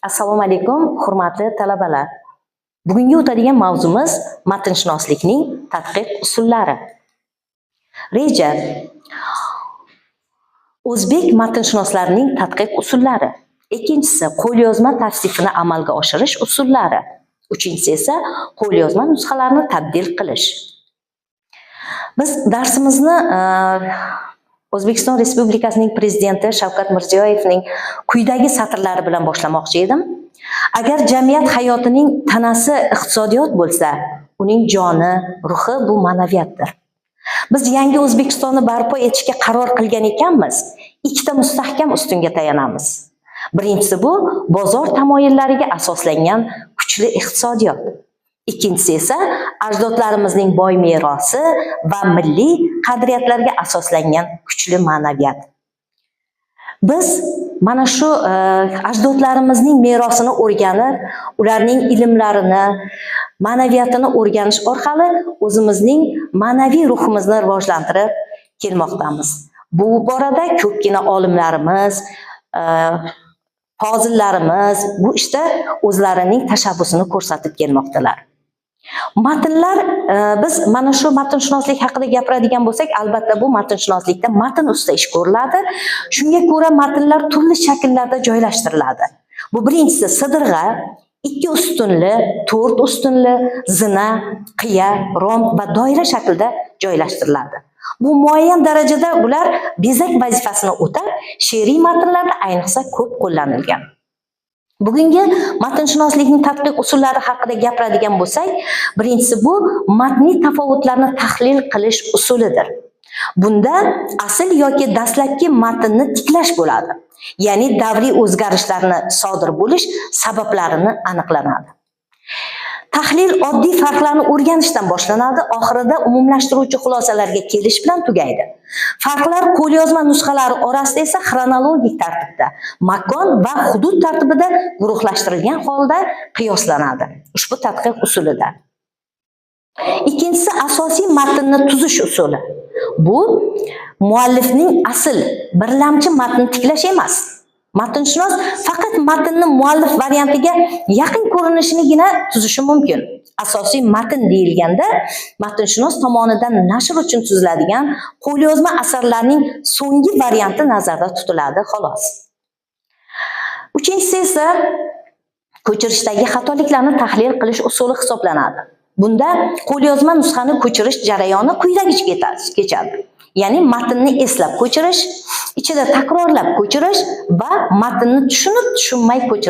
Assalomu alaykum, hurmatli talabalar. Bugungi o'tadigan mavzumiz matnshunoslikning tadqiq usullari. Reja. O'zbek matnshunoslarining tadqiq usullari. Ikkinchisi qo'lyozma tavsifini amalga oshirish usullari. Uchinchisi esa qo'lyozma nusxalarini tabdil qilish. Biz darsimizni O'zbekiston Respublikasining prezidenti Shavkat Mirziyoyevning quyidagi satrlari bilan boshlamoqchi edim. Agar jamiyat hayotining tanasi iqtisodiyot bo'lsa, uning joni, ruhi bu ma'naviyatdir. Biz yangi O'zbekistonni barpo etishga qaror qilgan ekanmiz. Ikkita mustahkam ustunga tayanamiz. Birinchisi bu bozor tamoyillariga asoslangan kuchli iqtisodiyot. Ikkinchisi esa ajdodlarimizning boy merosi va milliy qadriyatlarga asoslangan kuchli ma'naviyat. Biz mana shu ajdodlarimizning merosini o'rganib, ularning ilmlarini, ma'naviyatini o'rganish orqali o'zimizning ma'naviy ruhimizni rivojlantirib kelmoqdamiz. Bu borada ko'pgina olimlarimiz, fozillarimiz bu ishda o'zlarining tashabbusini ko'rsatib kelmoqdalar. Matnlar, biz mana shu matnshunoslik haqida gapiradigan bo'lsak, albatta bu matnshunoslikda matn ustida ish ko'riladi. Shunga ko'ra matnlar turli shakllarda joylashtiriladi. Bu birinchisi sidirg'a, 2 ustunli, 4 ustunli, zina, qiya, romb va doira shaklida joylashtiriladi. Bu muayyan darajada bular bezak vazifasini o'tab, she'riy matnlarda ayniqsa ko'p qo'llanilgan. Bugungi matnshunoslikning tadqiq usullari haqida gapiradigan bo'lsak, birinchisi bu matniy tafovutlarni tahlil qilish usulidir. Bunda asl yoki dastlabki matnni tiklash bo'ladi. Ya'ni davriy o'zgarishlarni sodir bo'lish sabablarini aniqlanadi. Tahlil oddiy farqlarni o'rganishdan boshlanadi, oxirida umumlashtiruvchi xulosalarga kelish bilan tugaydi. Farqlar qo'lyozma nusxalari orasida esa xronologik tartibda, makon va hudud tartibida guruhlashtirilgan holda qiyoslanadi. Ushbu tadqiq usulida. Ikkinchisi asosiy matnni tuzish usuli. Bu muallifning asl birlamchi matnni tiklash emas. Matnshunos faqat matnni muallif variantiga yaqin ko'rinishinigina tuzishi mumkin. Asosiy matn deyilganda matnshunos tomonidan nashr uchun tuziladigan qo'lyozma asarlarning so'nggi varianti nazarda tutiladi, xolos. Uchinchisi esa ko'chirishdagi xatoliklarni tahlil qilish usuli hisoblanadi. Bunda qo'lyozma nusxani ko'chirish jarayoni quyidagicha kechadi. Ya'ni matnni eslab ko'chirish, ichida takrorlab ko'chirish va matnni tushunib-tushunmay ko'chirish.